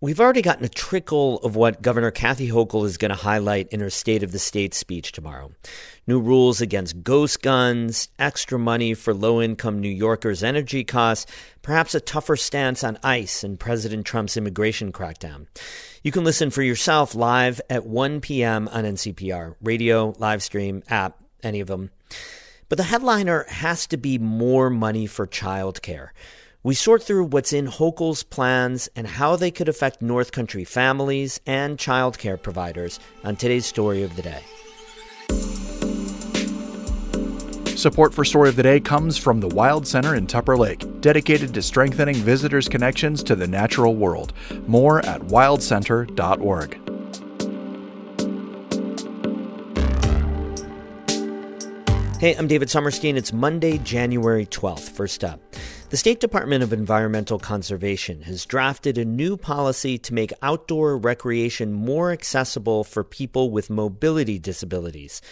We've already gotten a trickle of what Governor Kathy Hochul is going to highlight in her State of the State speech tomorrow. New rules against ghost guns, extra money for low-income New Yorkers' energy costs, perhaps a tougher stance on ICE and President Trump's immigration crackdown. You can listen for yourself live at 1 p.m. on NCPR, radio, live stream, app, any of them. But the headliner has to be more money for childcare. We sort through what's in Hochul's plans and how they could affect North Country families and childcare providers on today's Story of the Day. Support for Story of the Day comes from the Wild Center in Tupper Lake, dedicated to strengthening visitors' connections to the natural world. More at wildcenter.org. Hey, I'm David Sommerstein. It's Monday, January 12th. First up, the State Department of Environmental Conservation has drafted a new policy to make outdoor recreation more accessible for people with mobility disabilities.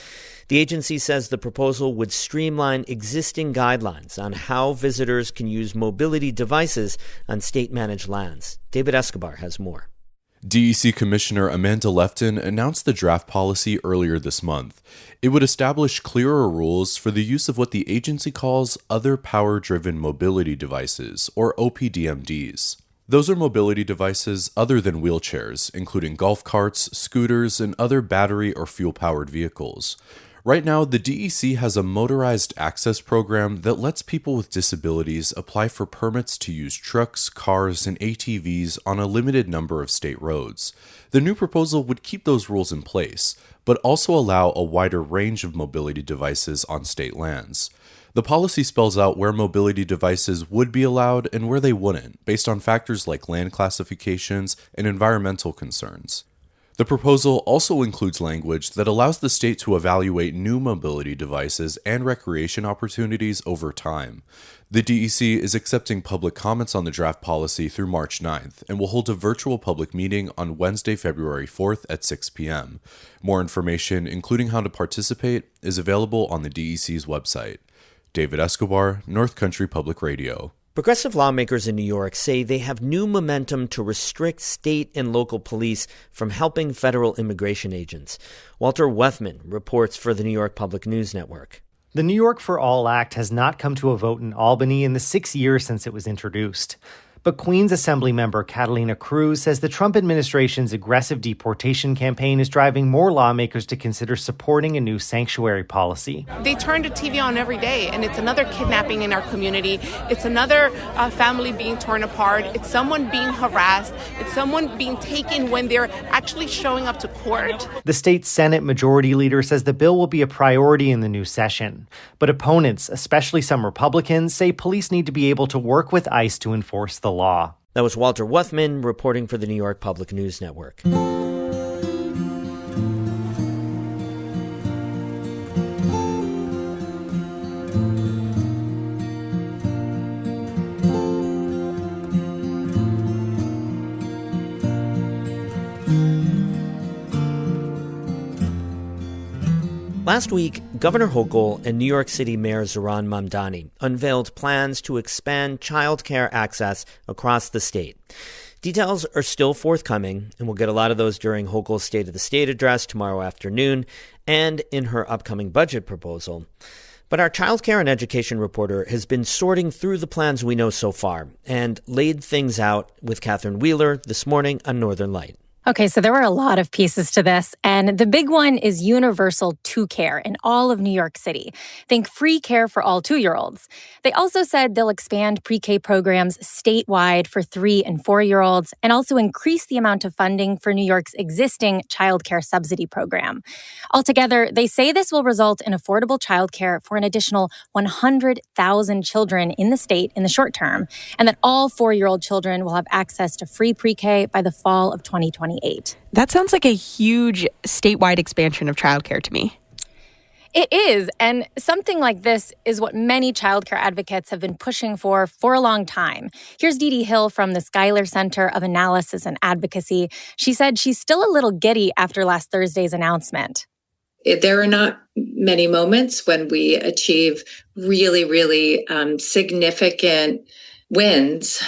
The agency says the proposal would streamline existing guidelines on how visitors can use mobility devices on state-managed lands. David Escobar has more. DEC Commissioner Amanda Lefton announced the draft policy earlier this month. It would establish clearer rules for the use of what the agency calls other power-driven mobility devices, or OPDMDs. Those are mobility devices other than wheelchairs, including golf carts, scooters, and other battery or fuel-powered vehicles. Right now, the DEC has a motorized access program that lets people with disabilities apply for permits to use trucks, cars, and ATVs on a limited number of state roads. The new proposal would keep those rules in place, but also allow a wider range of mobility devices on state lands. The policy spells out where mobility devices would be allowed and where they wouldn't, based on factors like land classifications and environmental concerns. The proposal also includes language that allows the state to evaluate new mobility devices and recreation opportunities over time. The DEC is accepting public comments on the draft policy through March 9th and will hold a virtual public meeting on Wednesday, February 4th at 6 p.m. More information, including how to participate, is available on the DEC's website. David Escobar, North Country Public Radio. Progressive lawmakers in New York say they have new momentum to restrict state and local police from helping federal immigration agents. Walter Wethman reports for the New York Public News Network. The New York for All Act has not come to a vote in Albany in the 6 years since it was introduced. But Queens Assembly member Catalina Cruz says the Trump administration's aggressive deportation campaign is driving more lawmakers to consider supporting a new sanctuary policy. They turn the TV on every day, and it's another kidnapping in our community. It's another family being torn apart. It's someone being harassed. It's someone being taken when they're actually showing up to court. The state Senate Majority Leader says the bill will be a priority in the new session. But opponents, especially some Republicans, say police need to be able to work with ICE to enforce the law. That was Walter Wethman reporting for the New York Public News Network. Last week, Governor Hochul and New York City Mayor Zohran Mamdani unveiled plans to expand childcare access across the state. Details are still forthcoming, and we'll get a lot of those during Hochul's State of the State address tomorrow afternoon and in her upcoming budget proposal. But our childcare and education reporter has been sorting through the plans we know so far and laid things out with Catherine Wheeler this morning on Northern Light. Okay, so there were a lot of pieces to this, and the big one is universal care in all of New York City. Think free care for all 2-year-olds. They also said they'll expand pre-K programs statewide for 3- and 4-year-olds and also increase the amount of funding for New York's existing childcare subsidy program. Altogether, they say this will result in affordable childcare for an additional 100,000 children in the state in the short term, and that all 4-year-old children will have access to free pre-K by the fall of 2028. That sounds like a huge statewide expansion of childcare to me. It is, and something like this is what many childcare advocates have been pushing for a long time. Here's Dee Dee Hill from the Schuyler Center of Analysis and Advocacy. She said she's still a little giddy after last Thursday's announcement. There are not many moments when we achieve really, really significant wins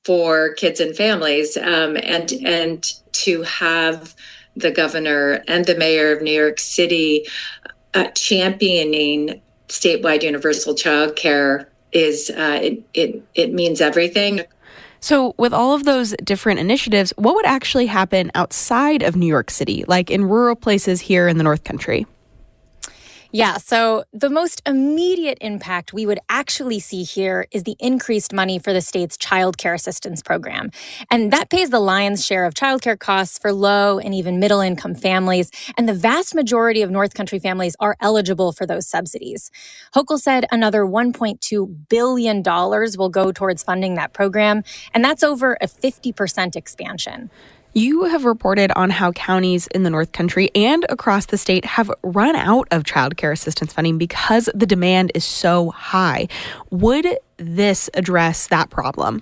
for kids and families, and to have the governor and the mayor of New York City championing statewide universal childcare is it means everything. So with all of those different initiatives, what would actually happen outside of New York City, like in rural places here in the North Country? Yeah, so the most immediate impact we would actually see here is the increased money for the state's child care assistance program. And that pays the lion's share of childcare costs for low and even middle income families. And the vast majority of North Country families are eligible for those subsidies. Hochul said another $1.2 billion will go towards funding that program. And that's over a 50% expansion. You have reported on how counties in the North Country and across the state have run out of child care assistance funding because the demand is so high. Would this address that problem?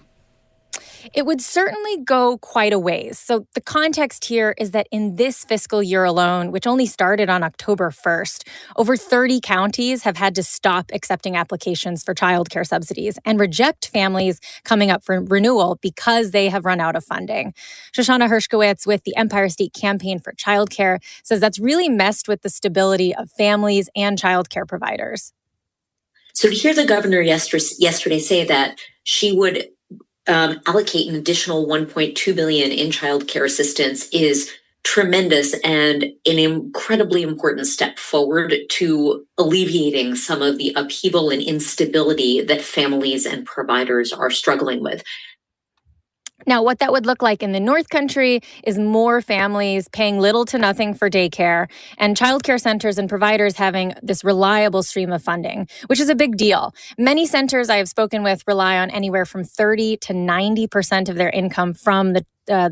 It would certainly go quite a ways. So the context here is that in this fiscal year alone, which only started on October 1st, over 30 counties have had to stop accepting applications for childcare subsidies and reject families coming up for renewal because they have run out of funding. Shoshana Hershkowitz with the Empire State Campaign for Childcare says that's really messed with the stability of families and childcare providers. So to hear the governor yesterday say that she would allocate an additional $1.2 billion in child care assistance is tremendous and an incredibly important step forward to alleviating some of the upheaval and instability that families and providers are struggling with. Now, what that would look like in the North Country is more families paying little to nothing for daycare and childcare centers and providers having this reliable stream of funding, which is a big deal. Many centers I have spoken with rely on anywhere from 30 to 90% of their income from the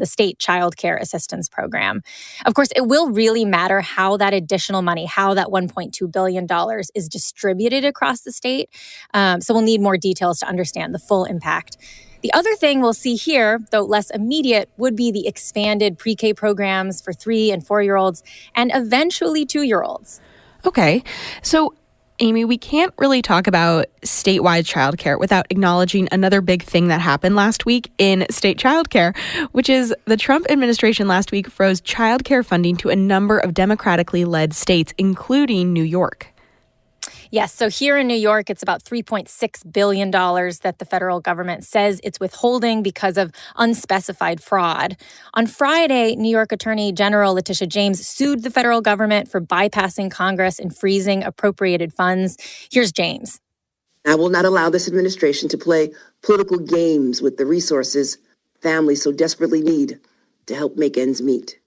state child care assistance program. Of course, it will really matter how that additional money, how that $1.2 billion is distributed across the state. So we'll need more details to understand the full impact. The other thing we'll see here, though less immediate, would be the expanded pre-K programs for 3- and 4-year-olds and eventually 2-year-olds. Okay. So, Amy, we can't really talk about statewide childcare without acknowledging another big thing that happened last week in state childcare, which is the Trump administration last week froze childcare funding to a number of democratically led states, including New York. Yes, so here in New York, it's about $3.6 billion that the federal government says it's withholding because of unspecified fraud. On Friday, New York Attorney General Letitia James sued the federal government for bypassing Congress and freezing appropriated funds. Here's James. I will not allow this administration to play political games with the resources families so desperately need to help make ends meet.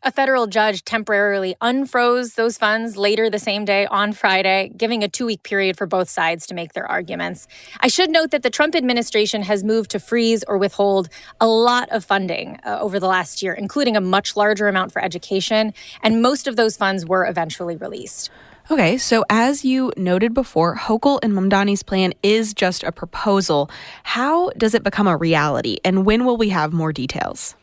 A federal judge temporarily unfroze those funds later the same day on Friday, giving a 2-week period for both sides to make their arguments. I should note that the Trump administration has moved to freeze or withhold a lot of funding over the last year, including a much larger amount for education, and most of those funds were eventually released. Okay, so as you noted before, Hochul and Mamdani's plan is just a proposal. How does it become a reality, and when will we have more details?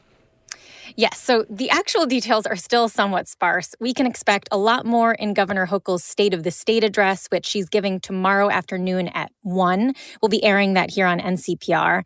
Yes, so the actual details are still somewhat sparse. We can expect a lot more in Governor Hochul's State of the State address, which she's giving tomorrow afternoon at 1. We'll be airing that here on NCPR.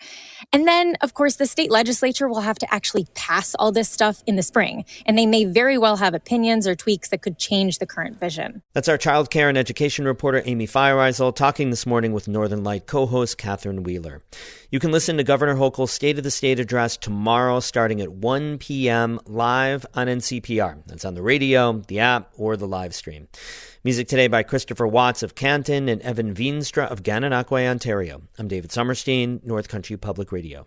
And then, of course, the state legislature will have to actually pass all this stuff in the spring, and they may very well have opinions or tweaks that could change the current vision. That's our child care and education reporter, Amy Feiereisel, talking this morning with Northern Light co-host Catherine Wheeler. You can listen to Governor Hochul's State of the State address tomorrow starting at 1 p.m. live on NCPR. That's on the radio, the app, or the live stream. Music today by Christopher Watts of Canton and Evan Veenstra of Gananoque, Ontario. I'm David Summerstein, North Country Public Radio.